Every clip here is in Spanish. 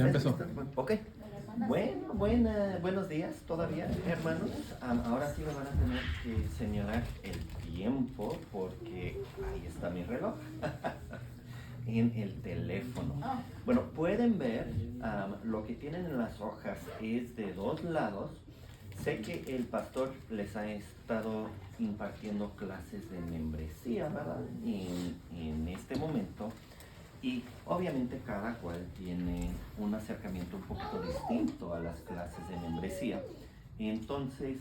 Ya empezó. Ok. Bueno, buenos días todavía, hermanos. Ahora sí me van a tener que señalar el tiempo porque ahí está mi reloj en el teléfono. Bueno, pueden ver lo que tienen en las hojas es de dos lados. Sé que el pastor les ha estado impartiendo clases de membresía, ¿verdad? En este momento. Y obviamente cada cual tiene un acercamiento un poquito distinto a las clases de membresía. Entonces,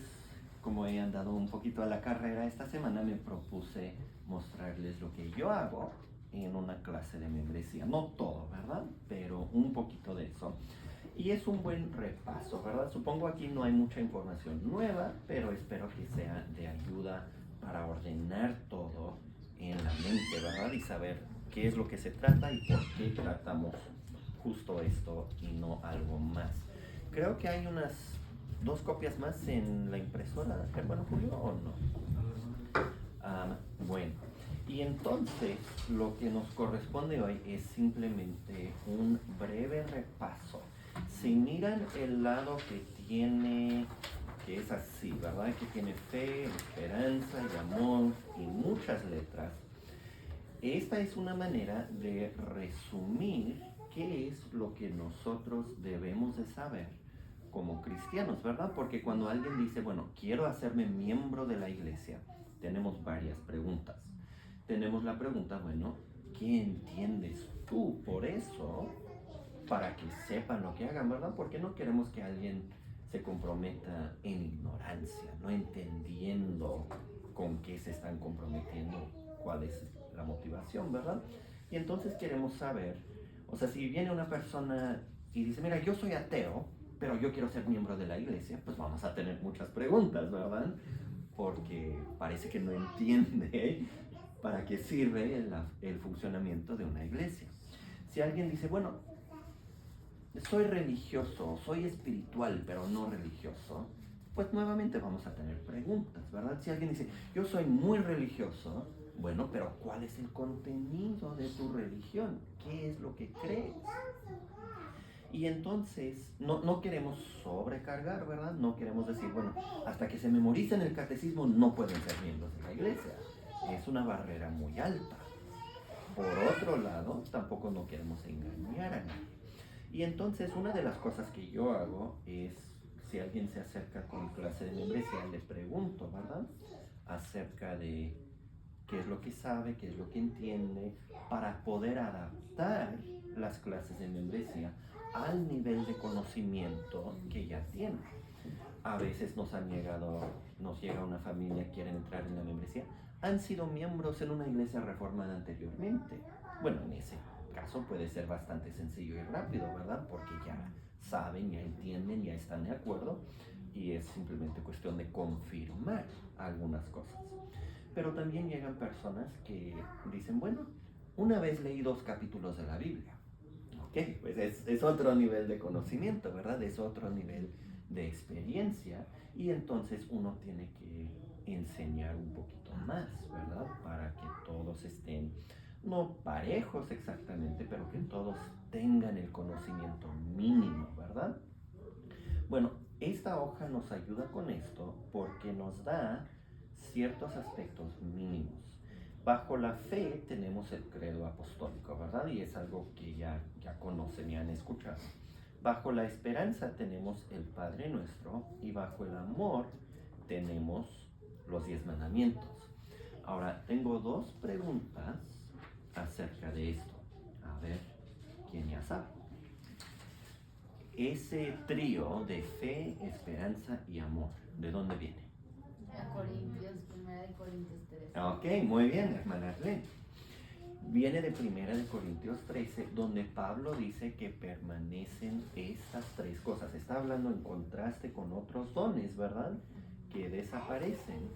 como he andado un poquito a la carrera esta semana, me propuse mostrarles lo que yo hago en una clase de membresía. No todo, ¿verdad? Pero un poquito de eso. Y es un buen repaso, ¿verdad? Supongo aquí no hay mucha información nueva, pero espero que sea de ayuda para ordenar todo en la mente, ¿verdad? Y saber qué es lo que se trata y por qué tratamos justo esto y no algo más. Creo que hay unas 2 copias más en la impresora, hermano Julio, ¿o no? Bueno, y entonces lo que nos corresponde hoy es simplemente un breve repaso. Si miran el lado que tiene, que es así, ¿verdad? Que tiene fe, esperanza y amor y muchas letras. Esta es una manera de resumir qué es lo que nosotros debemos de saber como cristianos, ¿verdad? Porque cuando alguien dice, bueno, quiero hacerme miembro de la iglesia, tenemos varias preguntas. Tenemos la pregunta, bueno, ¿qué entiendes tú por eso? Para que sepan lo que hagan, ¿verdad? Porque no queremos que alguien se comprometa en ignorancia, no entendiendo con qué se están comprometiendo, cuál es la motivación, ¿verdad? Y entonces queremos saber, o sea, si viene una persona y dice, mira, yo soy ateo, pero yo quiero ser miembro de la iglesia, pues vamos a tener muchas preguntas, ¿verdad? Porque parece que no entiende para qué sirve el funcionamiento de una iglesia. Si alguien dice, bueno, soy religioso, soy espiritual, pero no religioso, pues nuevamente vamos a tener preguntas, ¿verdad? Si alguien dice, yo soy muy religioso, bueno, pero ¿cuál es el contenido de tu religión? ¿Qué es lo que crees? Y entonces, no queremos sobrecargar, ¿verdad? No queremos decir, bueno, hasta que se memoricen el catecismo no pueden ser miembros de la iglesia. Es una barrera muy alta. Por otro lado, tampoco no queremos engañar a nadie. Y entonces una de las cosas que yo hago es, si alguien se acerca con clase de membresía, le pregunto, ¿verdad? Acerca de qué es lo que sabe, qué es lo que entiende, para poder adaptar las clases de membresía al nivel de conocimiento que ya tiene. A veces nos llega una familia, quieren entrar en la membresía, han sido miembros en una iglesia reformada anteriormente. Bueno, en ese caso puede ser bastante sencillo y rápido, ¿verdad? Porque ya saben, ya entienden, ya están de acuerdo y es simplemente cuestión de confirmar algunas cosas. Pero también llegan personas que dicen, bueno, una vez leí 2 capítulos de la Biblia. Ok, pues es otro nivel de conocimiento, ¿verdad? Es otro nivel de experiencia y entonces uno tiene que enseñar un poquito más, ¿verdad? Para que todos estén, no parejos exactamente, pero que todos tengan el conocimiento mínimo, ¿verdad? Bueno, esta hoja nos ayuda con esto porque nos da ciertos aspectos mínimos. Bajo la fe tenemos el credo apostólico, ¿verdad? Y es algo que ya conocen y han escuchado. Bajo la esperanza tenemos el Padre Nuestro y bajo el amor tenemos los 10 mandamientos. Ahora, tengo 2 preguntas acerca de esto. A ver, ¿quién ya sabe? Ese trío de fe, esperanza y amor, ¿de dónde viene? Corintios, 1 Corintios 13. Ok, muy bien, hermana Arlene. Viene de 1 Corintios 13, donde Pablo dice que permanecen estas 3 cosas. Está hablando en contraste con otros dones, ¿verdad? Que desaparecen.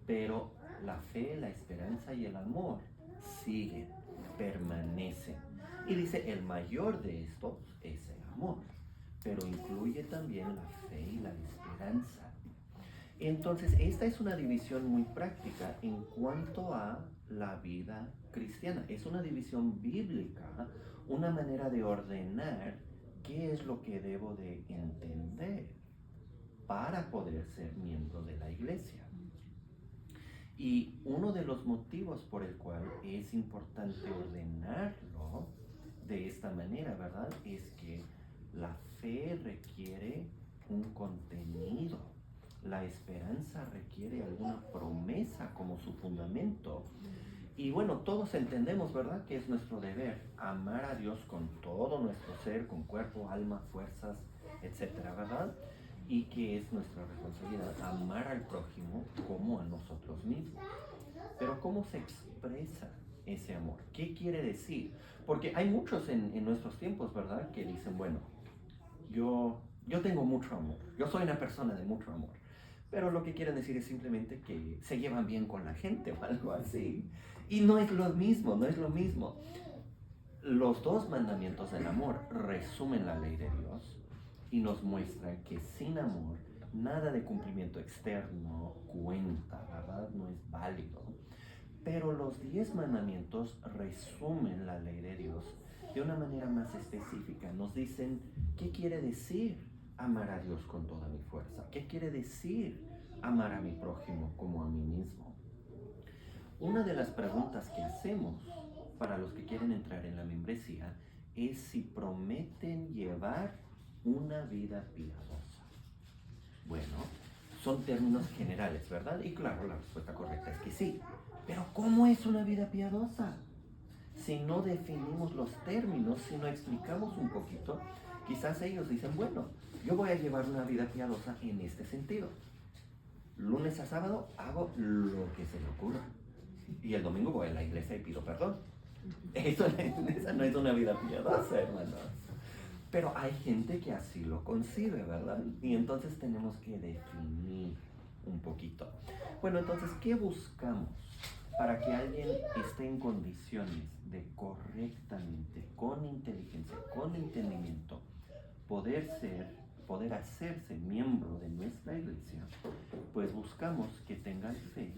Pero la fe, la esperanza y el amor siguen, permanecen. Y dice, el mayor de estos es el amor, pero incluye también la fe y la esperanza. Entonces, esta es una división muy práctica en cuanto a la vida cristiana. Es una división bíblica, una manera de ordenar ¿qué es lo que debo de entender para poder ser miembro de la iglesia? Y uno de los motivos por el cual es importante ordenarlo de esta manera, ¿verdad? Es que la fe requiere un contenido. La esperanza requiere alguna promesa como su fundamento. Y bueno, todos entendemos, ¿verdad?, que es nuestro deber amar a Dios con todo nuestro ser, con cuerpo, alma, fuerzas, etcétera, ¿verdad? Y que es nuestra responsabilidad amar al prójimo como a nosotros mismos. Pero ¿cómo se expresa ese amor? ¿Qué quiere decir? Porque hay muchos en nuestros tiempos, ¿verdad?, que dicen, bueno, yo tengo mucho amor, yo soy una persona de mucho amor. Pero lo que quieren decir es simplemente que se llevan bien con la gente o algo así. Y no es lo mismo, no es lo mismo. Los dos mandamientos del amor resumen la ley de Dios y nos muestran que sin amor nada de cumplimiento externo cuenta, ¿verdad? No es válido. Pero los 10 mandamientos resumen la ley de Dios de una manera más específica. Nos dicen qué quiere decir amar a Dios con toda mi fuerza. ¿Qué quiere decir amar a mi prójimo como a mí mismo? Una de las preguntas que hacemos para los que quieren entrar en la membresía es si prometen llevar una vida piadosa. Bueno, son términos generales, ¿verdad? Y claro, la respuesta correcta es que sí. Pero ¿cómo es una vida piadosa? Si no definimos los términos, si no explicamos un poquito, quizás ellos dicen, bueno, yo voy a llevar una vida piadosa en este sentido. Lunes a sábado hago lo que se me ocurra. Y el domingo voy a la iglesia y pido perdón. Esa no es una vida piadosa, hermanos. Pero hay gente que así lo concibe, ¿verdad? Y entonces tenemos que definir un poquito. Bueno, entonces, ¿qué buscamos para que alguien esté en condiciones de correctamente, con inteligencia, con entendimiento, poder hacerse miembro de nuestra iglesia? Pues buscamos que tengan fe,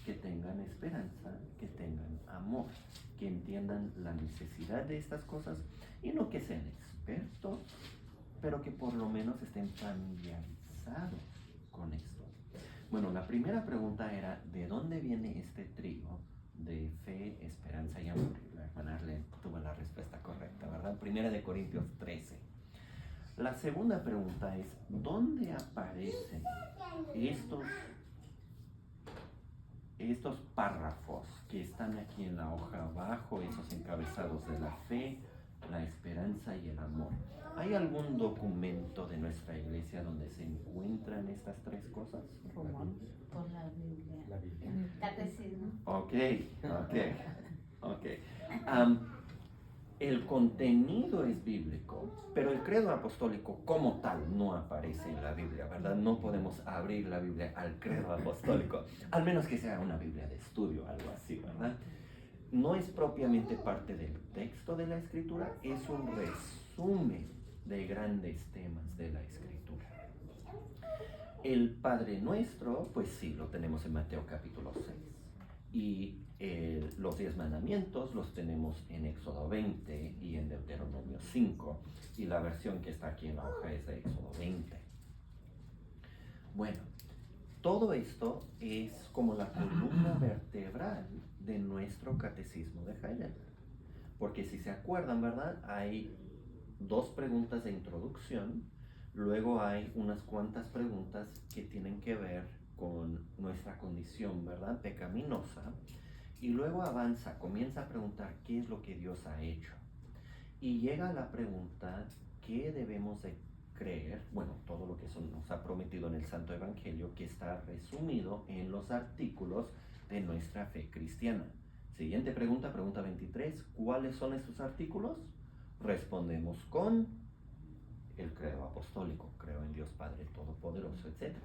que tengan esperanza, que tengan amor, que entiendan la necesidad de estas cosas y no que sean expertos, pero que por lo menos estén familiarizados con esto. Bueno, la primera pregunta era, ¿de dónde viene este trío de fe, esperanza y amor? La hermana Arlene tuvo la respuesta correcta, ¿verdad? Primera de Corintios 13. La segunda pregunta es, ¿dónde aparecen estos párrafos que están aquí en la hoja abajo, esos encabezados de la fe, la esperanza y el amor? ¿Hay algún documento de nuestra iglesia donde se encuentran estas tres cosas? Por la Biblia. La Biblia. En el catecismo. Ok. El contenido es bíblico, pero el credo apostólico como tal no aparece en la Biblia, ¿verdad? No podemos abrir la Biblia al credo apostólico, al menos que sea una Biblia de estudio, algo así, ¿verdad? No es propiamente parte del texto de la Escritura, es un resumen de grandes temas de la Escritura. El Padre Nuestro, pues sí, lo tenemos en Mateo capítulo 6. Y los 10 mandamientos los tenemos en Éxodo 20 y en Deuteronomio 5. Y la versión que está aquí en la hoja es de Éxodo 20. Bueno, todo esto es como la columna vertebral de nuestro catecismo de Heidelberg. Porque si se acuerdan, ¿verdad? Hay 2 preguntas de introducción, luego hay unas cuantas preguntas que tienen que ver con nuestra condición, ¿verdad?, pecaminosa, y luego avanza, comienza a preguntar qué es lo que Dios ha hecho. Y llega a la pregunta, ¿qué debemos de creer? Bueno, todo lo que nos ha prometido en el Santo Evangelio, que está resumido en los artículos de nuestra fe cristiana. Siguiente pregunta, pregunta 23, ¿cuáles son estos artículos? Respondemos con el credo apostólico, creo en Dios Padre Todopoderoso, etc.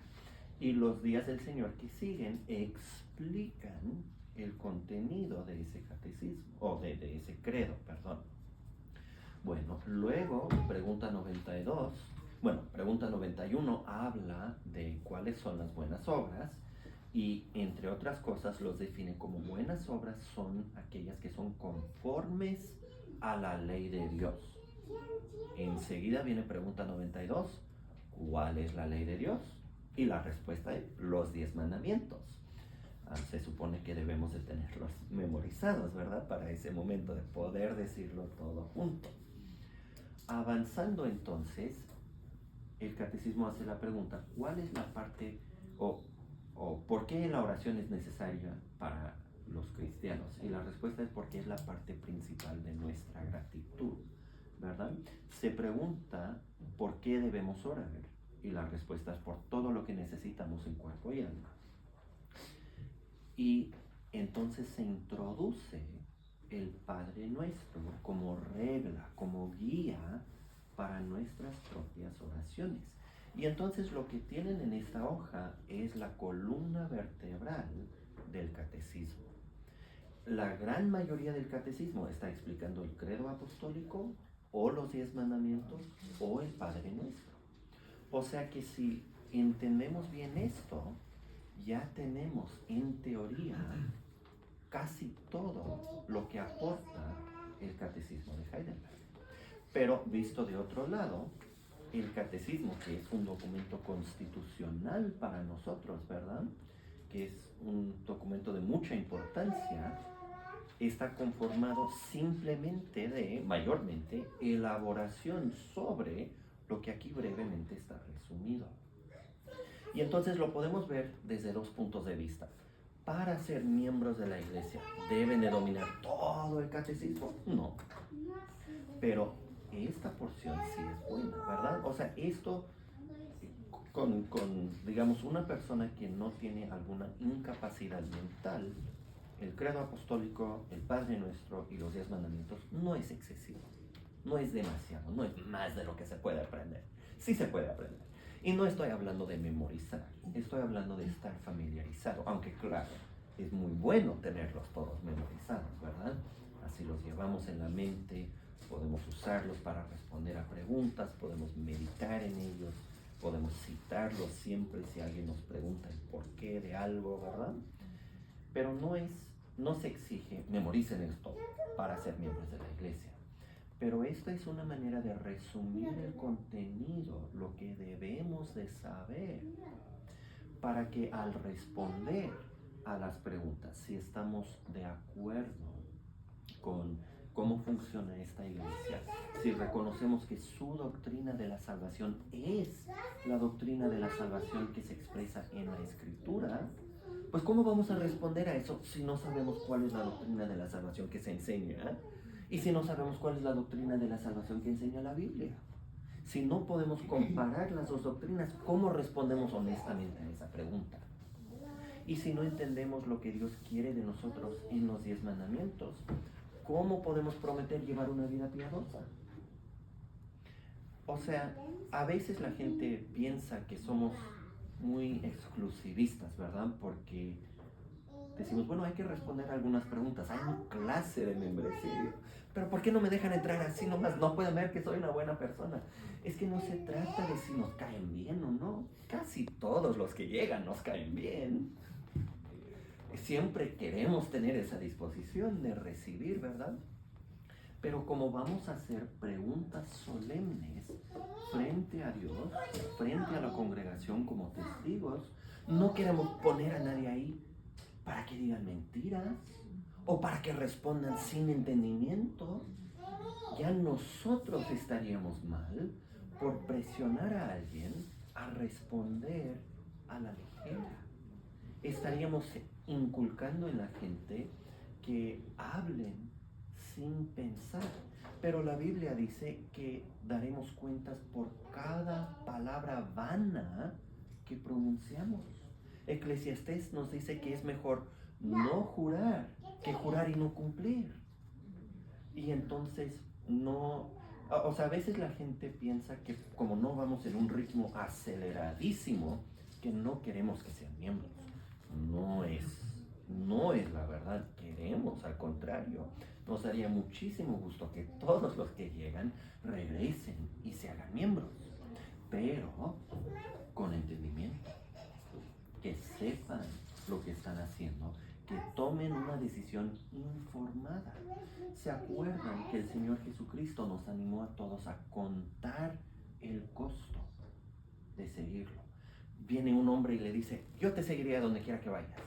Y los días del Señor que siguen explican el contenido de ese catecismo, o de ese credo, perdón. Bueno, luego, pregunta 91 habla de cuáles son las buenas obras y, entre otras cosas, los define como buenas obras son aquellas que son conformes a la ley de Dios. Enseguida viene pregunta 92. ¿Cuál es la ley de Dios? Y la respuesta es los 10 mandamientos. Se supone que debemos de tenerlos memorizados, ¿verdad? Para ese momento de poder decirlo todo junto. Avanzando entonces, el catecismo hace la pregunta, ¿cuál es la parte o por qué la oración es necesaria para los cristianos? Y la respuesta es porque es la parte principal de nuestra gratitud, ¿verdad? Se pregunta por qué debemos orar y la respuesta es por todo lo que necesitamos en cuerpo y alma. Y entonces se introduce el Padre Nuestro como regla, como guía para nuestras propias oraciones. Y entonces lo que tienen en esta hoja es la columna vertebral del catecismo. La gran mayoría del catecismo está explicando el credo apostólico o los 10 mandamientos o el Padre Nuestro. O sea que si entendemos bien esto, ya tenemos en teoría casi todo lo que aporta el catecismo de Heidelberg. Pero visto de otro lado, el catecismo, que es un documento constitucional para nosotros, ¿verdad? Que es un documento de mucha importancia, está conformado simplemente de, mayormente, elaboración sobre lo que aquí brevemente está resumido. Y entonces lo podemos ver desde 2 puntos de vista. Para ser miembros de la iglesia, ¿deben de dominar todo el catecismo? No. Pero esta porción sí es buena, ¿verdad? O sea, esto con digamos, una persona que no tiene alguna incapacidad mental, el credo apostólico, el Padre Nuestro y los 10 mandamientos no es excesivo, no es demasiado, no es más de lo que se puede aprender. Sí se puede aprender. Y no estoy hablando de memorizar, estoy hablando de estar familiarizado, aunque claro, es muy bueno tenerlos todos memorizados, ¿verdad? Así los llevamos en la mente, podemos usarlos para responder a preguntas, podemos meditar en ellos, podemos citarlos siempre si alguien nos pregunta el porqué de algo, ¿verdad? Pero no se exige, memoricen esto para ser miembros de la iglesia. Pero esta es una manera de resumir el contenido, lo que debemos de saber, para que al responder a las preguntas, si estamos de acuerdo con cómo funciona esta iglesia, si reconocemos que su doctrina de la salvación es la doctrina de la salvación que se expresa en la Escritura, pues ¿cómo vamos a responder a eso si no sabemos cuál es la doctrina de la salvación que se enseña? Y si no sabemos cuál es la doctrina de la salvación que enseña la Biblia. Si no podemos comparar las dos doctrinas, ¿cómo respondemos honestamente a esa pregunta? Y si no entendemos lo que Dios quiere de nosotros en los 10 mandamientos, ¿cómo podemos prometer llevar una vida piadosa? O sea, a veces la gente piensa que somos muy exclusivistas, ¿verdad? Porque decimos, bueno, hay que responder algunas preguntas, hay una clase de membresía, pero ¿por qué no me dejan entrar así nomás? No pueden ver que soy una buena persona. Es que no se trata de si nos caen bien o no. Casi todos los que llegan nos caen bien. Siempre queremos tener esa disposición de recibir, ¿verdad? Pero como vamos a hacer preguntas solemnes frente a Dios, frente a la congregación como testigos, no queremos poner a nadie ahí para que digan mentiras o para que respondan sin entendimiento. Ya nosotros estaríamos mal por presionar a alguien a responder a la ligera. Estaríamos inculcando en la gente que hablen sin pensar. Pero la Biblia dice que daremos cuentas por cada palabra vana que pronunciamos. Eclesiastés nos dice que es mejor no jurar que jurar y no cumplir. Y entonces a veces la gente piensa que como no vamos en un ritmo aceleradísimo, que no queremos que sean miembros. No es la verdad, queremos, al contrario, nos daría muchísimo gusto que todos los que llegan regresen y se hagan miembros, pero con entendimiento, que sepan lo que están haciendo, que tomen una decisión informada. ¿Se acuerdan que el Señor Jesucristo nos animó a todos a contar el costo de seguirlo? Viene un hombre y le dice, yo te seguiré a donde quiera que vayas.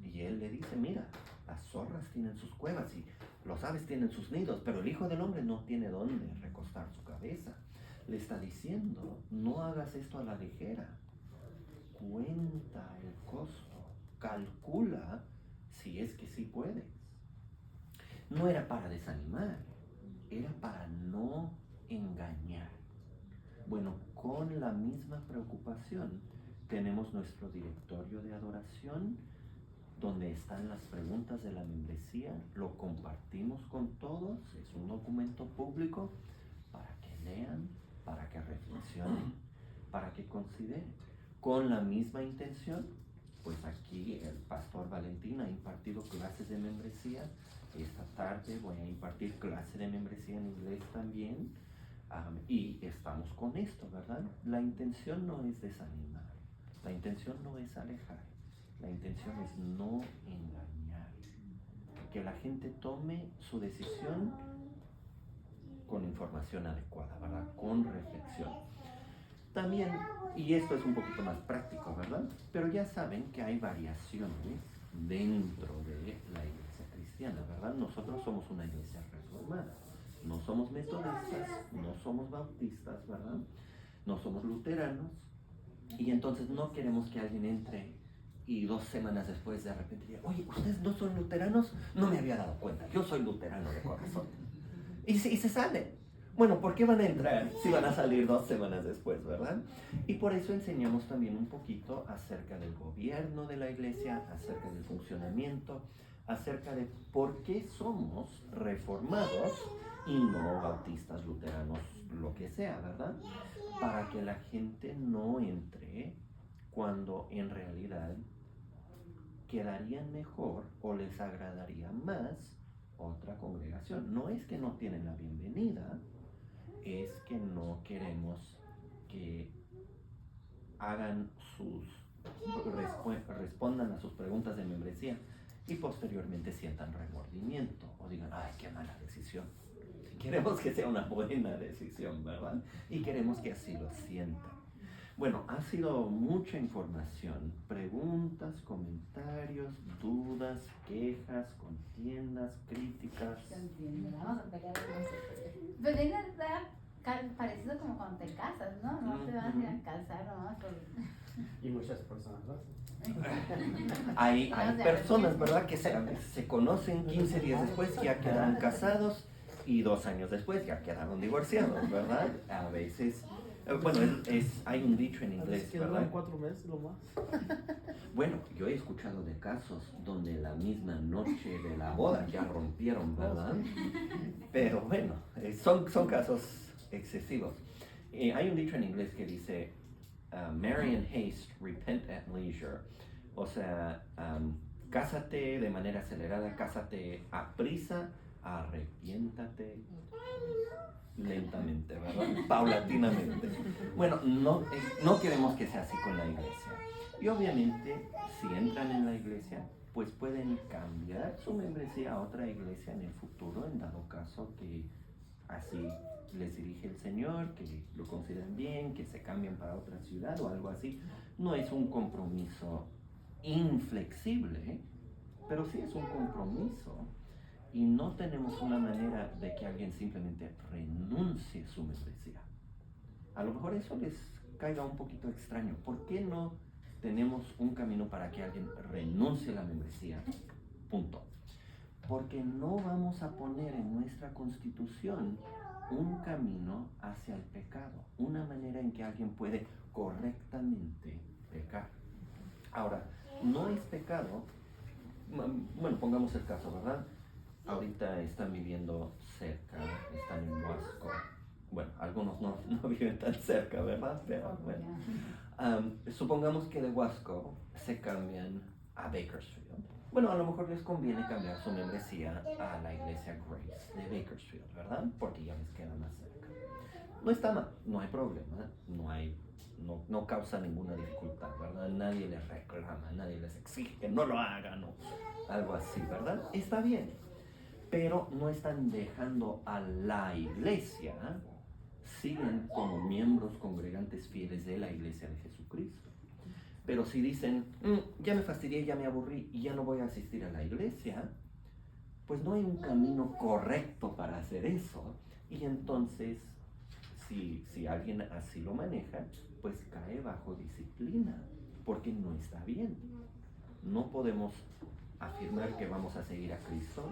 Y él le dice, mira, las zorras tienen sus cuevas y los aves tienen sus nidos, pero el Hijo del Hombre no tiene dónde recostar su cabeza. Le está diciendo, no hagas esto a la ligera. Cuenta el costo, calcula si es que sí puedes. No era para desanimar, era para no engañar. Bueno, con la misma preocupación tenemos nuestro directorio de adoración, donde están las preguntas de la membresía, lo compartimos con todos, es un documento público para que lean, para que reflexionen, para que consideren. Con la misma intención, pues aquí el pastor Valentín ha impartido clases de membresía. Esta tarde voy a impartir clase de membresía en inglés también. Y estamos con esto, ¿verdad? La intención no es desanimar, la intención no es alejar, la intención es no engañar. Que la gente tome su decisión con información adecuada, ¿verdad? Con reflexión. También, y esto es un poquito más práctico, ¿verdad? Pero ya saben que hay variaciones dentro de la iglesia cristiana, ¿verdad? Nosotros somos una iglesia reformada. No somos metodistas, no somos bautistas, ¿verdad? No somos luteranos. Y entonces no queremos que alguien entre y 2 semanas después de repente diga, oye, ¿ustedes no son luteranos? No me había dado cuenta, yo soy luterano de corazón. Y se salen. Bueno, ¿por qué van a entrar si van a salir 2 semanas después, verdad? Y por eso enseñamos también un poquito acerca del gobierno de la iglesia, acerca del funcionamiento, acerca de por qué somos reformados y no bautistas, luteranos, lo que sea, ¿verdad? Para que la gente no entre cuando en realidad quedarían mejor o les agradaría más otra congregación. No es que no tienen la bienvenida, es que no queremos que hagan respondan a sus preguntas de membresía y posteriormente sientan remordimiento o digan, ay, qué mala decisión. Queremos que sea una buena decisión, ¿verdad? Y queremos que así lo sientan. Bueno, ha sido mucha información, preguntas, comentarios, dudas, quejas, contiendas, críticas. Vamos a pegar Pero está parecido como cuando te casas, ¿no? No te vas a ir a casar nomás por... Y muchas personas lo hacen. Hay personas, ¿verdad? Que se conocen 15 días después, ya quedaron casados y 2 años después ya quedaron divorciados, ¿verdad? A veces... Bueno, hay un dicho en inglés, ¿verdad? 4 meses lo más. Bueno, yo he escuchado de casos donde la misma noche de la boda ya rompieron, ¿verdad? Pero bueno, son casos excesivos. Hay un dicho en inglés que dice, marry in haste, repent at leisure. O sea, cásate de manera acelerada, cásate a prisa, arrepiéntate lentamente, ¿verdad? Paulatinamente. Bueno, no queremos que sea así con la iglesia. Y obviamente, si entran en la iglesia, pues pueden cambiar su membresía a otra iglesia en el futuro, en dado caso que así les dirige el Señor, que lo consideran bien, que se cambian para otra ciudad o algo así. No es un compromiso inflexible, pero sí es un compromiso. Y no tenemos una manera de que alguien simplemente renuncie su membresía. A lo mejor eso les caiga un poquito extraño. ¿Por qué no tenemos un camino para que alguien renuncie la membresía? Punto. Porque no vamos a poner en nuestra constitución un camino hacia el pecado, una manera en que alguien puede correctamente pecar. Ahora, no es pecado, bueno, pongamos el caso, ¿verdad? Ahorita están viviendo cerca, están en Huasco. Bueno, algunos no viven tan cerca, ¿verdad? Pero bueno. Supongamos que de Huasco se cambian a Bakersfield. Bueno, a lo mejor les conviene cambiar su membresía a la iglesia Grace de Bakersfield, ¿verdad? Porque ya les queda más cerca. No está mal, no hay problema, no causa ninguna dificultad, ¿verdad? Nadie les reclama, nadie les exige que no lo hagan o algo así, ¿verdad? Está bien, pero no están dejando a la iglesia, siguen como miembros congregantes fieles de la iglesia de Jesucristo. Pero si dicen, ya me fastidié, ya me aburrí y ya no voy a asistir a la iglesia, pues no hay un camino correcto para hacer eso. Y entonces, si alguien así lo maneja, pues cae bajo disciplina, porque no está bien. No podemos afirmar que vamos a seguir a Cristo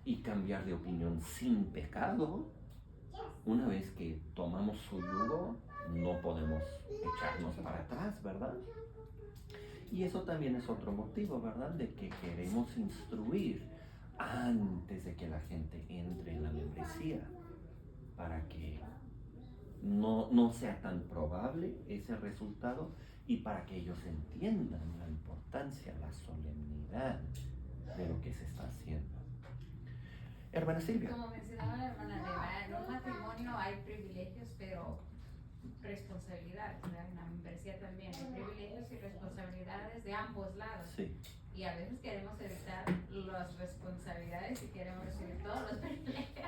y cambiar de opinión sin pecado. Una vez que tomamos su yugo, no podemos echarnos para atrás, ¿verdad? Y eso también es otro motivo, ¿verdad? De que queremos instruir antes de que la gente entre en la membresía, para que no sea tan probable ese resultado y para que ellos entiendan la importancia, la solemnidad de lo que se está haciendo. Hermana Silvia. Como mencionaba la hermana Eva, en un matrimonio hay privilegios, pero responsabilidades, ¿verdad? En la membresía también hay privilegios y responsabilidades de ambos lados. Sí. Y a veces queremos evitar las responsabilidades y queremos recibir todos los privilegios.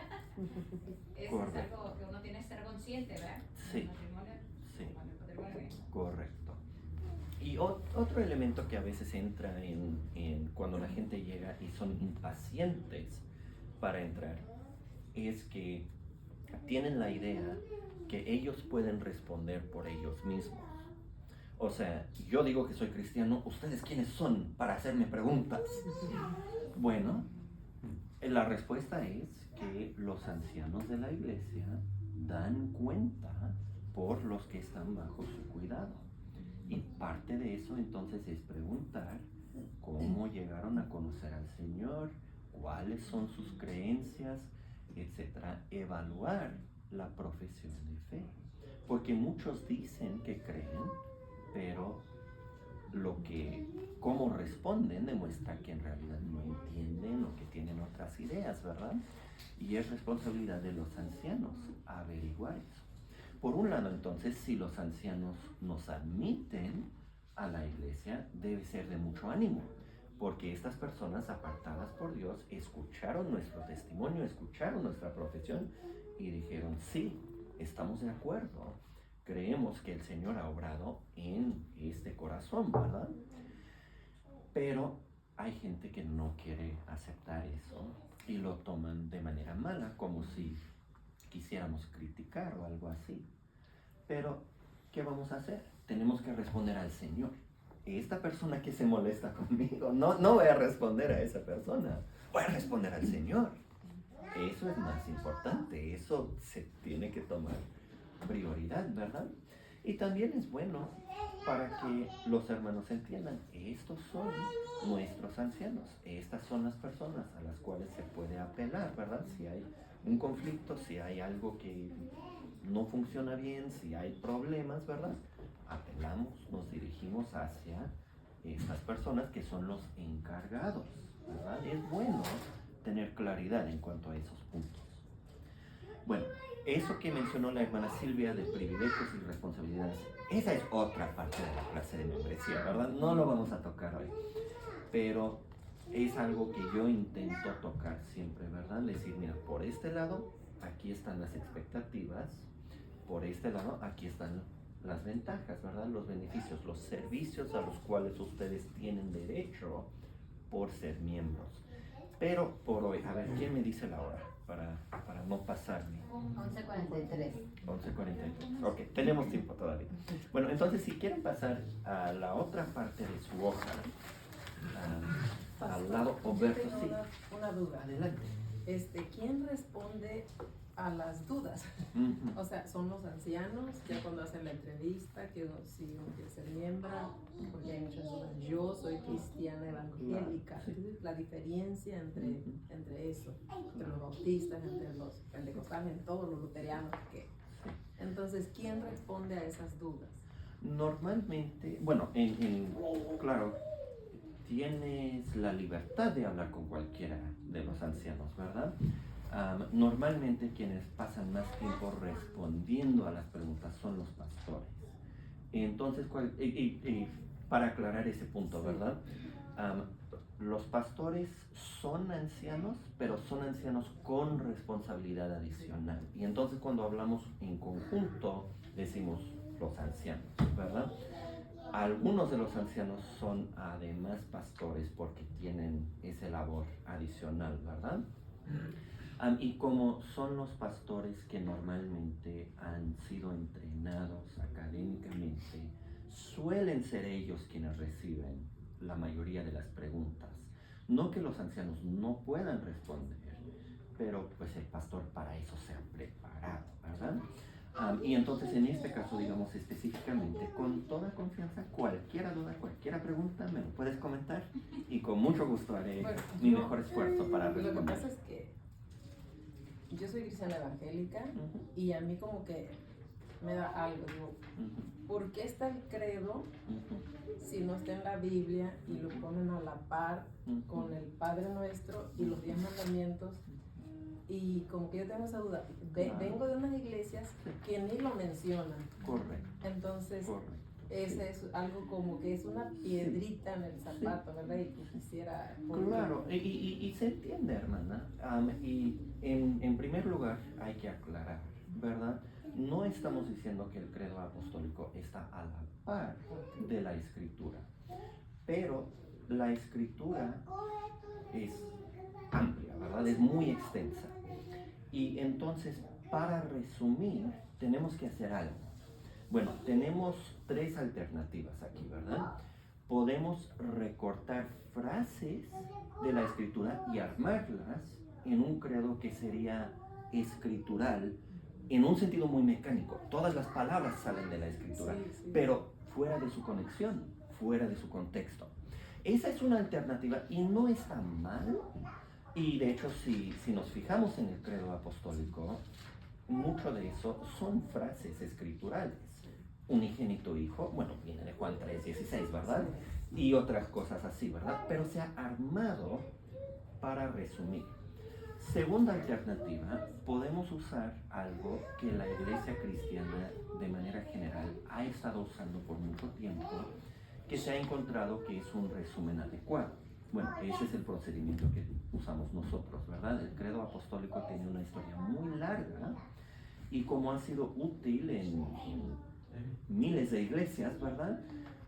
Eso es algo que uno tiene que estar consciente, ¿verdad? Sí. En el matrimonio, Sí. como en el matrimonio. Correcto. Y otro elemento que a veces entra en cuando la gente llega y son impacientes para entrar, es que tienen la idea que ellos pueden responder por ellos mismos. O sea, yo digo que soy cristiano, ¿ustedes quiénes son para hacerme preguntas? Bueno, la respuesta es que los ancianos de la iglesia dan cuenta por los que están bajo su cuidado. Y parte de eso entonces es preguntar cómo llegaron a conocer al Señor, cuáles son sus creencias, etcétera. Evaluar la profesión de fe. Porque muchos dicen que creen, pero cómo responden demuestra que en realidad no entienden o que tienen otras ideas, ¿verdad? Y es responsabilidad de los ancianos averiguar eso. Por un lado, entonces, si los ancianos nos admiten a la iglesia, debe ser de mucho ánimo, porque estas personas apartadas por Dios escucharon nuestro testimonio, escucharon nuestra profesión y dijeron, sí, estamos de acuerdo, creemos que el Señor ha obrado en este corazón, ¿verdad? Pero hay gente que no quiere aceptar eso y lo toman de manera mala, como si quisiéramos criticar o algo así. Pero, ¿qué vamos a hacer? Tenemos que responder al Señor. Esta persona que se molesta conmigo, no voy a responder a esa persona, voy a responder al Señor. Eso es más importante, eso se tiene que tomar prioridad, ¿verdad? Y también es bueno para que los hermanos entiendan, estos son nuestros ancianos, estas son las personas a las cuales se puede apelar, ¿verdad? Si hay un conflicto, si hay algo que no funciona bien, si hay problemas, ¿verdad? Apelamos, nos dirigimos hacia estas personas que son los encargados, ¿verdad? Es bueno tener claridad en cuanto a esos puntos. Bueno, eso que mencionó la hermana Silvia de privilegios y responsabilidades, esa es otra parte de la clase de membresía, ¿verdad? No lo vamos a tocar hoy, pero es algo que yo intento tocar siempre, ¿verdad? Decir, mira, por este lado, aquí están las expectativas, por este lado, aquí están las ventajas, ¿verdad? Los beneficios, los servicios a los cuales ustedes tienen derecho por ser miembros. Pero por hoy, a ver, ¿quién me dice la hora? Para no pasarme. 11:43. 11:43. Ok, tenemos tiempo todavía. Bueno, entonces si quieren pasar a la otra parte de su hoja, al lado opuesto, Yo tengo sí. una duda. Adelante. ¿Quién responde a las dudas? Ujú. O sea, son los ancianos, ya cuando hacen la entrevista, que si uno quiere ser miembro, porque hay muchas dudas. Yo soy cristiana evangélica. Sí. La diferencia entre eso, entre los bautistas, entre los pentecostales, en todos los luterianos, ¿qué? Entonces, ¿quién responde a esas dudas? Normalmente, bueno, claro, tienes la libertad de hablar con cualquiera de los ancianos, ¿verdad? Normalmente quienes pasan más tiempo respondiendo a las preguntas son los pastores. Entonces, y para aclarar ese punto, ¿verdad? Los pastores son ancianos, pero son ancianos con responsabilidad adicional. Y entonces cuando hablamos en conjunto, decimos los ancianos, ¿verdad? Algunos de los ancianos son además pastores porque tienen esa labor adicional, ¿verdad? Y como son los pastores que normalmente han sido entrenados académicamente, suelen ser ellos quienes reciben la mayoría de las preguntas. No que los ancianos no puedan responder, pero pues el pastor para eso se ha preparado, ¿verdad? Y entonces en este caso, digamos específicamente, con toda confianza, cualquier duda, cualquier pregunta, me lo puedes comentar y con mucho gusto haré mi mejor esfuerzo para responder. Lo que pasa es que yo soy cristiana evangélica y a mí como que me da algo, digo, ¿por qué está el credo si no está en la Biblia y lo ponen a la par con el Padre Nuestro y los 10 mandamientos? Y como que yo tengo esa duda, vengo de unas iglesias que ni lo mencionan. Correcto. Entonces, Correcto. ese es algo como que es una piedrita en el zapato, ¿verdad? Y que quisiera... Claro, y se entiende, hermana. Y en primer lugar hay que aclarar, ¿verdad? No estamos diciendo que el credo apostólico está a la par de la escritura, pero la escritura es amplia, ¿verdad? Es muy extensa. Y entonces, para resumir, tenemos que hacer algo. Bueno, tenemos 3 alternativas aquí, ¿verdad? Podemos recortar frases de la escritura y armarlas en un credo que sería escritural en un sentido muy mecánico. Todas las palabras salen de la escritura, pero fuera de su conexión, fuera de su contexto. Esa es una alternativa y no está mal. Y de hecho, si nos fijamos en el credo apostólico, mucho de eso son frases escriturales. Unigénito hijo, bueno, viene de Juan 3:16, ¿verdad? Y otras cosas así, ¿verdad? Pero se ha armado para resumir. Segunda alternativa, podemos usar algo que la iglesia cristiana de manera general ha estado usando por mucho tiempo, que se ha encontrado que es un resumen adecuado. Bueno, ese es el procedimiento que usamos nosotros, ¿verdad? El credo apostólico tiene una historia muy larga y como ha sido útil en miles de iglesias, ¿verdad?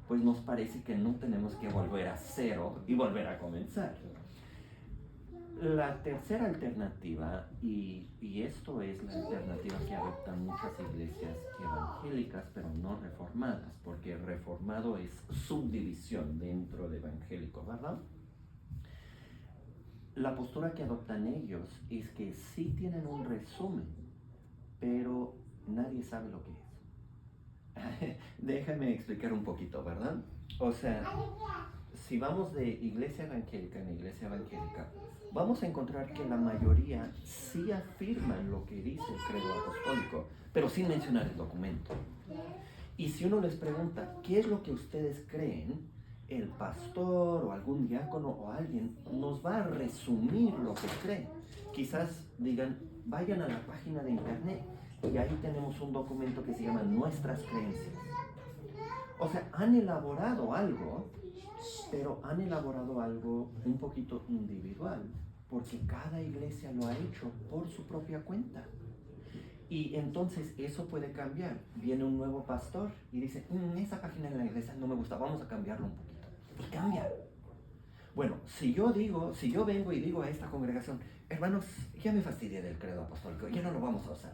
Pues nos parece que no tenemos que volver a cero y volver a comenzar. La tercera alternativa, y esto es la alternativa que adoptan muchas iglesias evangélicas, pero no reformadas, porque reformado es subdivisión dentro de evangélico, ¿verdad? La postura que adoptan ellos es que sí tienen un resumen, pero nadie sabe lo que es. Déjame explicar un poquito, ¿verdad? O sea, si vamos de iglesia evangélica en iglesia evangélica, vamos a encontrar que la mayoría sí afirman lo que dice el credo apostólico, pero sin mencionar el documento. Y si uno les pregunta, ¿qué es lo que ustedes creen? El pastor o algún diácono o alguien nos va a resumir lo que cree. Quizás digan, vayan a la página de internet y ahí tenemos un documento que se llama Nuestras Creencias. O sea, han elaborado algo, pero han elaborado algo un poquito individual, porque cada iglesia lo ha hecho por su propia cuenta. Y entonces eso puede cambiar. Viene un nuevo pastor y dice, esa página de la iglesia no me gusta, vamos a cambiarlo un poquito. Y cambia. Bueno, si yo vengo y digo a esta congregación, hermanos, ya me fastidié del credo apostólico, ya no lo vamos a usar.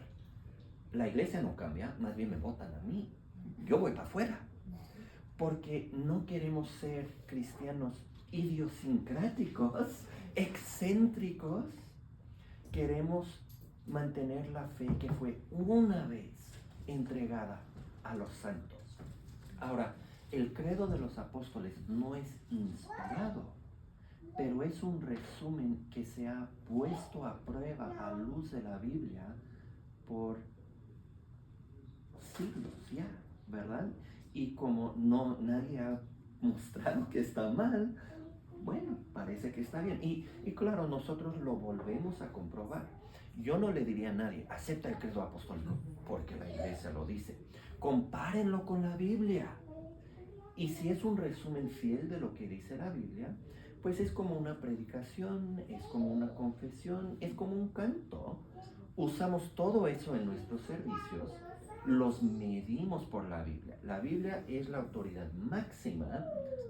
La iglesia no cambia, más bien me votan a mí. Yo voy para afuera. Porque no queremos ser cristianos idiosincráticos, excéntricos. Queremos mantener la fe que fue una vez entregada a los santos. Ahora, el credo de los apóstoles no es inspirado, pero es un resumen que se ha puesto a prueba a luz de la Biblia por siglos ya, ¿verdad? Y como nadie ha mostrado que está mal, bueno, parece que está bien. Y claro, nosotros lo volvemos a comprobar. Yo no le diría a nadie, acepta el credo apostólico, porque la iglesia lo dice. Compárenlo con la Biblia. Y si es un resumen fiel de lo que dice la Biblia, pues es como una predicación, es como una confesión, es como un canto. Usamos todo eso en nuestros servicios, los medimos por la Biblia. La Biblia es la autoridad máxima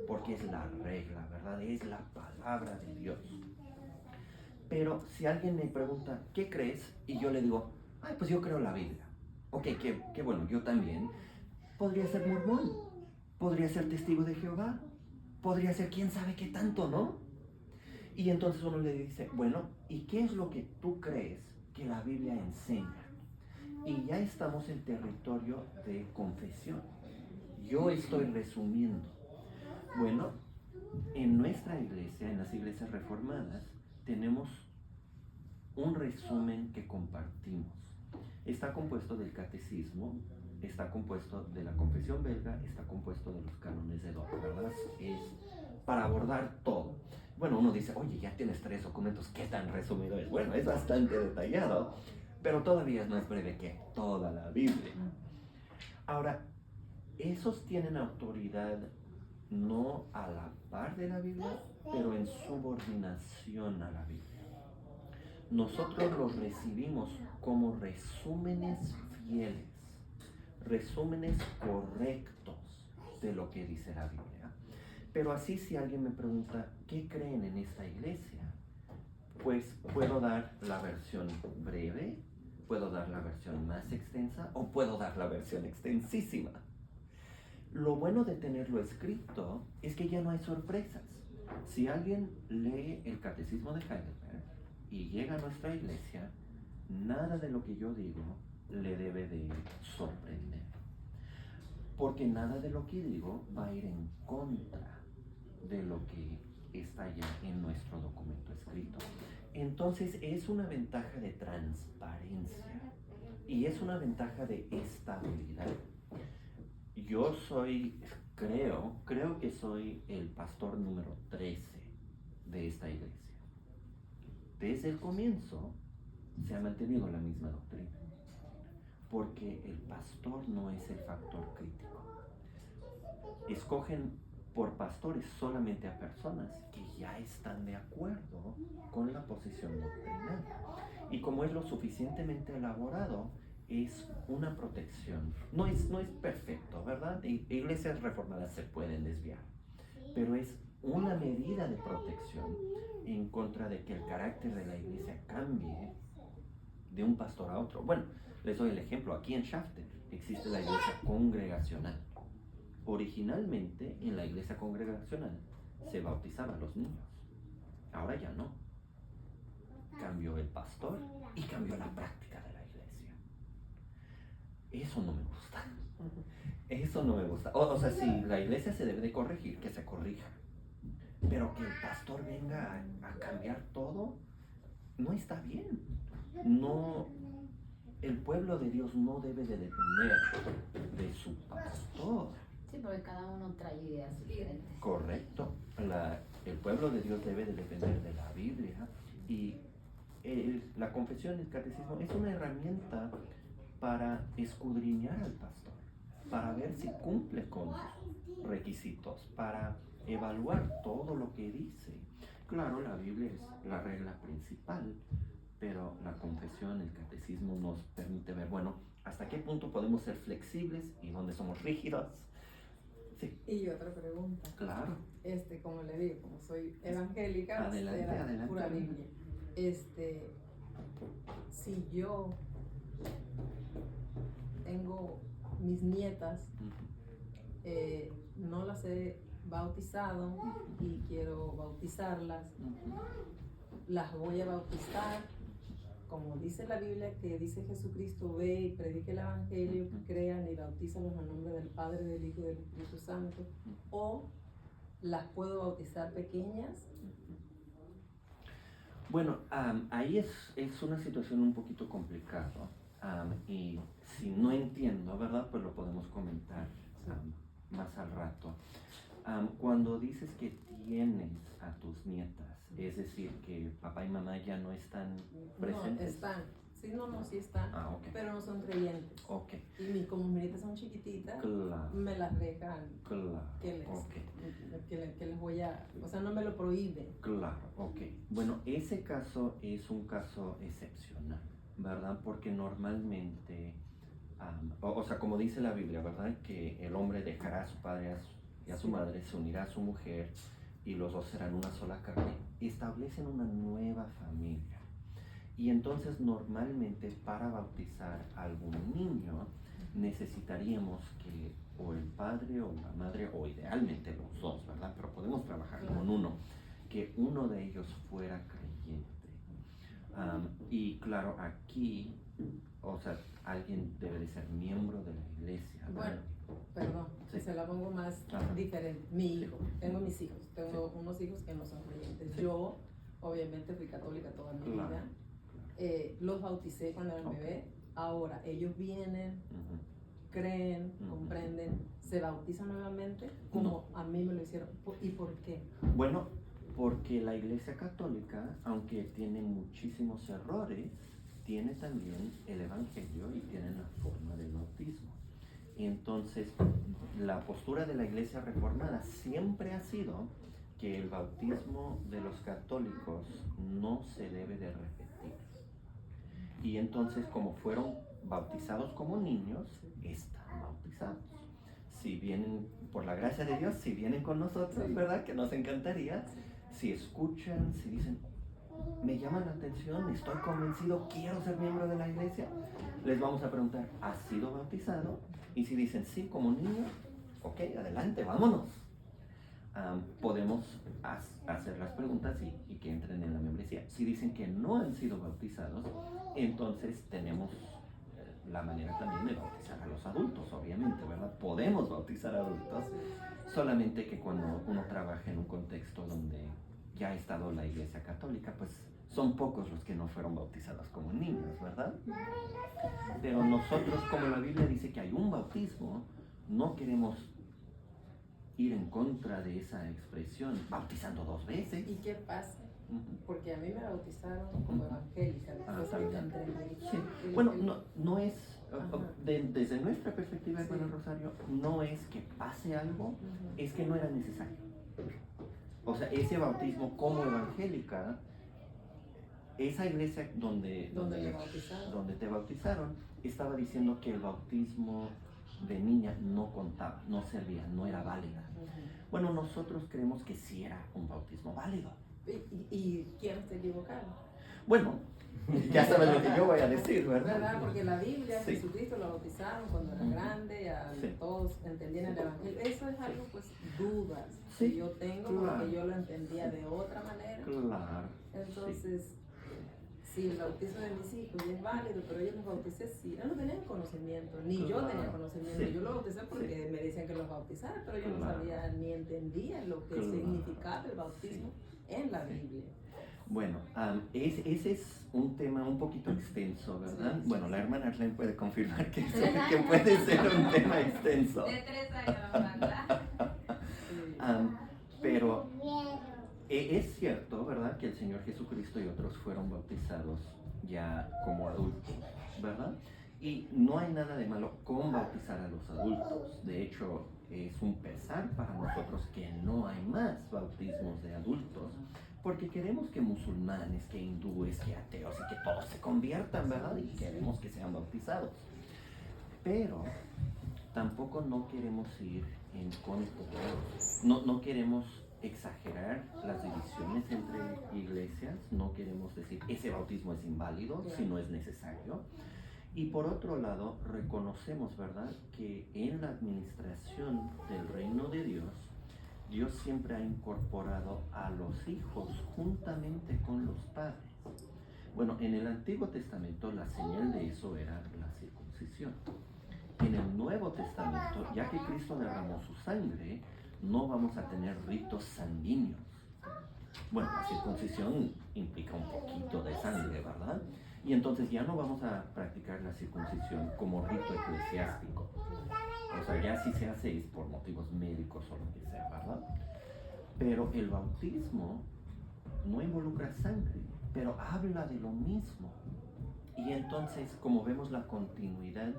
porque es la regla, ¿verdad? Es la palabra de Dios. Pero si alguien me pregunta, ¿qué crees? Y yo le digo, ay, pues yo creo la Biblia. Ok, qué bueno, yo también. Podría ser mormón, podría ser testigo de Jehová, podría ser quién sabe qué tanto, ¿no? Y entonces uno le dice, bueno, ¿y qué es lo que tú crees que la Biblia enseña? Y ya estamos en territorio de confesión. Yo estoy resumiendo. Bueno, en nuestra iglesia, en las iglesias reformadas, tenemos un resumen que compartimos. Está compuesto del catecismo, está compuesto de la confesión belga, está compuesto de los cánones de Dort, ¿verdad? Es para abordar todo. Bueno, uno dice, oye, ya tienes 3 documentos, ¿qué tan resumido es? Bueno, es bastante detallado, pero todavía es más breve que toda la Biblia. Ahora, esos tienen autoridad no a la par de la Biblia, pero en subordinación a la Biblia. Nosotros los recibimos como resúmenes fieles, resúmenes correctos de lo que dice la Biblia. Pero así, si alguien me pregunta, ¿qué creen en esta iglesia? Pues puedo dar la versión breve, puedo dar la versión más extensa o puedo dar la versión extensísima. Lo bueno de tenerlo escrito es que ya no hay sorpresas. Si alguien lee el Catecismo de Heidelberg y llega a nuestra iglesia, nada de lo que yo digo le debe de sorprender. Porque nada de lo que digo va a ir en contra de lo que está ya en nuestro documento escrito. Entonces es una ventaja de transparencia y es una ventaja de estabilidad. Yo creo que soy el pastor número 13 de esta iglesia. Desde el comienzo se ha mantenido la misma doctrina, porque el pastor no es el factor crítico. Escogen por pastores solamente a personas que ya están de acuerdo con la posición doctrinal. Y como es lo suficientemente elaborado, es una protección. No es perfecto, ¿verdad? Iglesias reformadas se pueden desviar, pero es una medida de protección en contra de que el carácter de la iglesia cambie de un pastor a otro. Bueno, les doy el ejemplo. Aquí en Shafter existe la iglesia congregacional. Originalmente en la iglesia congregacional se bautizaban a los niños. Ahora ya no. Cambió el pastor y cambió la práctica de la iglesia. Eso no me gusta. Eso no me gusta. O sea, si la iglesia se debe de corregir, que se corrija. Pero que el pastor venga a cambiar todo, no está bien. No, el pueblo de Dios no debe de depender de su pastor. Sí, porque cada uno trae ideas diferentes. Correcto. El pueblo de Dios debe de depender de la Biblia y la confesión, el catecismo, es una herramienta para escudriñar al pastor, para ver si cumple con sus requisitos, para evaluar todo lo que dice. Claro, la Biblia es la regla principal, pero la confesión, el catecismo nos permite ver, bueno, hasta qué punto podemos ser flexibles y dónde somos rígidos. Sí. Y otra pregunta. Claro. Como le digo, como soy evangélica, Adelante, será adelante. pura Biblia. Si yo tengo mis nietas, no las he bautizado y quiero bautizarlas, las voy a bautizar, como dice la Biblia, que dice Jesucristo, ve y predique el evangelio, que crean y bautízalos en el nombre del Padre, del Hijo y del Espíritu Santo, o las puedo bautizar pequeñas. Bueno, ahí es una situación un poquito complicada, y si no entiendo, ¿verdad? Pues lo podemos comentar más al rato. Cuando dices que tienes a tus nietas, es decir, que papá y mamá ya no están presentes. No, están. Sí, sí están. Ok. Pero no son creyentes. Ok. Y como mis nietas son chiquititas, Claro. me las dejan Claro. que les, Ok. que les voy a... O sea, no me lo prohíben. Claro, ok. Bueno, ese caso es un caso excepcional, ¿verdad? Porque normalmente, o sea, como dice la Biblia, ¿verdad? Que el hombre dejará a su padre y a su madre, se unirá a su mujer y los dos serán una sola carne. Establecen una nueva familia. Y entonces normalmente para bautizar a algún niño necesitaríamos que o el padre o la madre, o idealmente los dos, ¿verdad? Pero podemos trabajar con uno, que uno de ellos fuera creyente. Y claro, aquí, o sea, alguien debe de ser miembro de la iglesia, ¿verdad? Bueno, perdón, Sí. se la pongo más Ajá. diferente. Mi hijo, tengo mis hijos, tengo unos hijos que no son creyentes. Sí. Yo, obviamente, fui católica toda mi Claro. vida. Los bauticé cuando eran Ok. bebé. Ahora, ellos vienen, Ujú. creen, Ujú. comprenden, se bautizan nuevamente, como a mí me lo hicieron. ¿Y por qué? Bueno, porque la Iglesia Católica, aunque tiene muchísimos errores, tiene también el Evangelio y tiene la forma del bautismo. Entonces, la postura de la Iglesia Reformada siempre ha sido que el bautismo de los católicos no se debe de repetir. Y entonces, como fueron bautizados como niños, están bautizados. Si vienen, por la gracia de Dios, si vienen con nosotros, ¿verdad? Que nos encantaría. Si escuchan, si dicen, me llama la atención, estoy convencido, quiero ser miembro de la iglesia, les vamos a preguntar, ¿has sido bautizado? Y si dicen sí, como niño, ok, adelante, vámonos. Podemos hacer las preguntas y que entren en la membresía. Si dicen que no han sido bautizados, entonces tenemos la manera también de bautizar a los adultos, obviamente, ¿verdad? Podemos bautizar a adultos, solamente que cuando uno trabaja en un contexto donde ya ha estado la Iglesia Católica, pues son pocos los que no fueron bautizados como niños, ¿verdad? Pero nosotros, como la Biblia dice que hay un bautismo, no queremos ir en contra de esa expresión, bautizando 2 veces. ¿Y qué pasa? Ujú. Porque a mí me bautizaron como evangélica. Después también. entendí. Sí. Y Bueno, dije, no es, Ajá. desde nuestra perspectiva, hermano Sí. Rosario, no es que pase algo, Ujú. es que no era necesario. O sea, ese bautismo como evangélica, esa iglesia donde ¿Dónde me bautizaron? donde te bautizaron, estaba diciendo que el bautismo de niña no contaba, no servía, no era válida. Ujú. Bueno, nosotros creemos que sí era un bautismo válido. ¿Y quién está equivocado? Bueno, ya sabes lo que yo voy a decir, ¿Verdad? ¿verdad? Porque la Biblia, Sí. Jesucristo lo bautizaron cuando era Ujú. grande, Sí. todos entendían el Evangelio. Eso es algo, pues, dudas Sí, que yo tengo claro. porque yo lo entendía de otra manera. Claro. Entonces, sí, el bautizo de mis hijos y es válido, pero ellos los bauticé, sí, ellos no tenían conocimiento, ni yo Claro. tenía conocimiento. Sí. Yo los bauticé porque me decían que los bautizara, pero yo no Claro. sabía ni entendía lo que Claro. significaba el bautismo en la Sí. Biblia. Bueno, ese es un tema un poquito extenso, ¿verdad? Sí. Bueno, la hermana Arlene puede confirmar que puede ser un tema extenso. De 3 años, ¿verdad? Sí. Pero es cierto, ¿verdad? Que el Señor Jesucristo y otros fueron bautizados ya como adultos, ¿verdad? Y no hay nada de malo con bautizar a los adultos. De hecho, es un pesar para nosotros que no hay más bautismos de adultos, porque queremos que musulmanes, que hindúes, que ateos y que todos se conviertan, ¿verdad? Y queremos que sean bautizados. Pero tampoco no queremos ir en contra, no queremos exagerar las divisiones entre iglesias, no queremos decir ese bautismo es inválido si no es necesario. Y por otro lado, reconocemos, ¿verdad?, que en la administración del reino de Dios, Dios siempre ha incorporado a los hijos juntamente con los padres. Bueno, en el Antiguo Testamento la señal de eso era la circuncisión. En el Nuevo Testamento, ya que Cristo derramó su sangre, no vamos a tener ritos sanguíneos. Bueno, la circuncisión implica un poquito de sangre, ¿verdad? Y entonces ya no vamos a practicar la circuncisión como rito eclesiástico. O sea, ya si se hace es por motivos médicos o lo que sea, ¿verdad? Pero el bautismo no involucra sangre, pero habla de lo mismo. Y entonces, como vemos la continuidad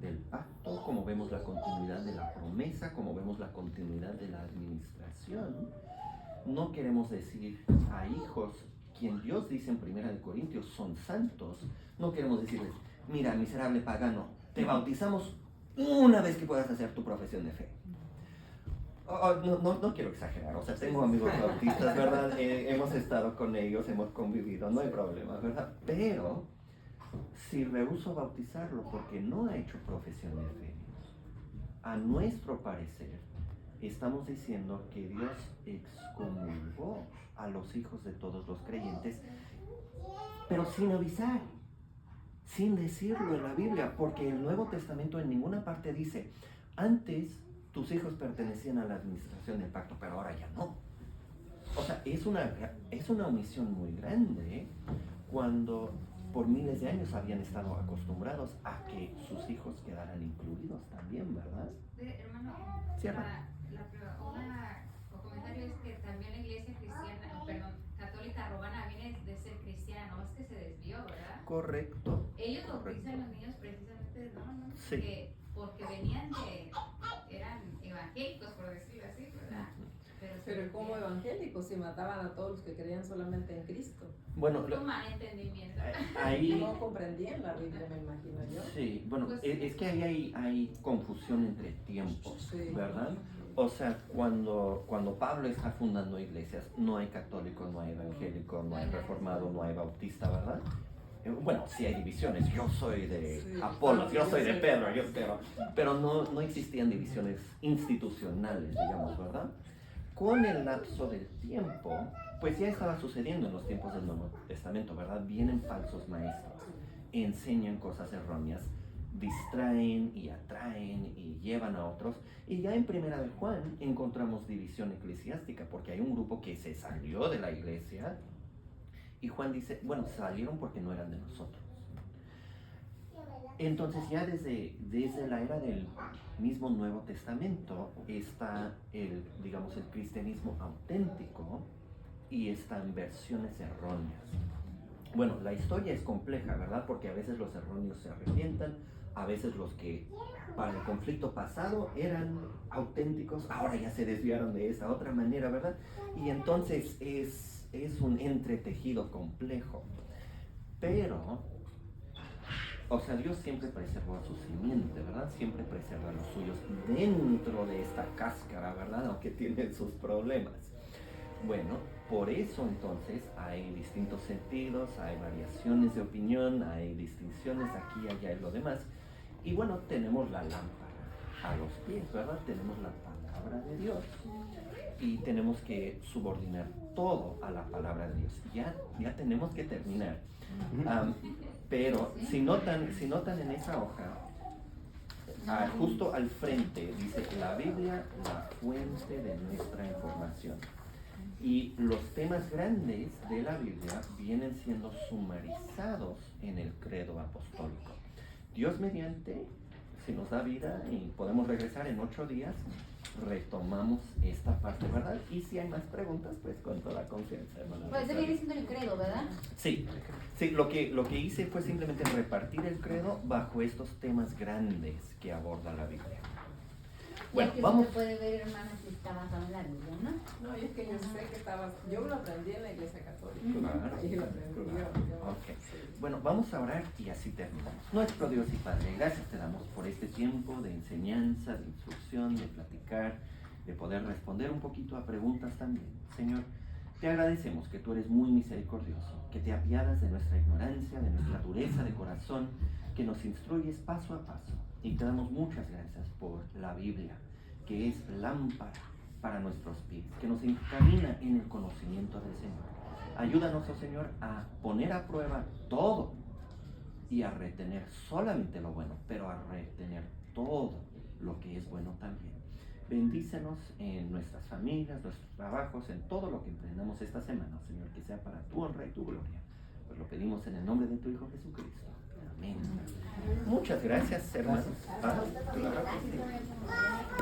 del pacto, como vemos la continuidad de la promesa, como vemos la continuidad de la administración, no queremos decir a hijos, quien Dios dice en 1 Corintios son santos, no queremos decirles, mira, miserable pagano, te bautizamos una vez que puedas hacer tu profesión de fe. No quiero exagerar, o sea, tengo amigos bautistas, ¿verdad? Hemos estado con ellos, hemos convivido, no hay problema, ¿verdad? Pero si rehúso bautizarlo porque no ha hecho profesión de fe, a nuestro parecer, estamos diciendo que Dios excomulgó a los hijos de todos los creyentes, pero sin avisar, sin decirlo en la Biblia, porque el Nuevo Testamento en ninguna parte dice, antes tus hijos pertenecían a la administración del pacto, pero ahora ya no. O sea, es una omisión muy grande cuando por miles de años habían estado acostumbrados a que sus hijos quedaran incluidos también, ¿verdad? Hermano, Cierra. un comentario es que también la iglesia católica romana viene de ser cristiana, no es que se desvió, ¿verdad? Correcto. Ellos bautizan a los niños precisamente, no, Sí. porque eran evangélicos, por decirlo así, ¿verdad? Pero como evangélicos, si mataban a todos los que creían solamente en Cristo. Bueno, Un mal entendimiento. ahí... No comprendían la Biblia, me imagino yo. Sí, bueno, Pues- es que ahí hay confusión entre tiempos, Sí. ¿verdad? O sea, cuando Pablo está fundando iglesias, no hay católico, no hay evangélico, no hay reformado, no hay bautista, ¿verdad? Bueno, sí hay divisiones, yo soy de Sí. Apolos, yo soy de soy- Pedro, pero no existían divisiones institucionales, digamos, ¿verdad? Con el lapso del tiempo, pues ya estaba sucediendo en los tiempos del Nuevo Testamento, ¿verdad? Vienen falsos maestros, enseñan cosas erróneas, distraen y atraen y llevan a otros. Y ya en Primera de Juan encontramos división eclesiástica, porque hay un grupo que se salió de la iglesia y Juan dice, bueno, salieron porque no eran de nosotros. Entonces ya desde la era del mismo Nuevo Testamento está el cristianismo auténtico y están versiones erróneas. Bueno, la historia es compleja, ¿verdad? Porque a veces los erróneos se arrepientan, a veces los que para el conflicto pasado eran auténticos, ahora ya se desviaron de esa otra manera, ¿verdad? Y entonces es un entretejido complejo. Pero, o sea, Dios siempre preservó a su simiente, ¿verdad? Siempre preserva a los suyos dentro de esta cáscara, ¿verdad? Aunque tienen sus problemas. Bueno, por eso entonces hay distintos sentidos, hay variaciones de opinión, hay distinciones aquí, allá y lo demás. Y bueno, tenemos la lámpara a los pies, ¿verdad? Tenemos la palabra de Dios y tenemos que subordinar todo a la palabra de Dios. Ya tenemos que terminar. Pero si notan en esa hoja, justo al frente dice la Biblia, la fuente de nuestra información. Y los temas grandes de la Biblia vienen siendo sumarizados en el credo apostólico. Dios mediante, si nos da vida y podemos regresar en 8 días, retomamos esta parte, ¿verdad? Y si hay más preguntas, pues con toda confianza, hermano. Pues eso viene siendo el credo, ¿verdad? Sí, lo que hice fue simplemente repartir el credo bajo estos temas grandes que aborda la Biblia. Bueno, y aquí vamos. se puede ver, hermana, si está basado en la Biblia, ¿no? No, y es que yo sé que yo lo aprendí en la iglesia católica. Claro, Ahí lo aprendí claro. yo. Ok. Sí. Bueno, vamos a orar y así terminamos. Nuestro Dios y Padre, gracias te damos por este tiempo de enseñanza, de instrucción, de platicar, de poder responder un poquito a preguntas también. Señor, te agradecemos que tú eres muy misericordioso, que te apiadas de nuestra ignorancia, de nuestra dureza de corazón, que nos instruyes paso a paso. Y te damos muchas gracias por la Biblia, que es lámpara para nuestros pies, que nos encamina en el conocimiento del Señor. Ayúdanos, oh Señor, a poner a prueba todo y a retener solamente lo bueno, pero a retener todo lo que es bueno también. Bendícenos en nuestras familias, nuestros trabajos, en todo lo que emprendamos esta semana, Señor, que sea para tu honra y tu gloria. Pues lo pedimos en el nombre de tu Hijo Jesucristo. Amén. Amén. Muchas gracias, hermanos. Ah, claro que sí.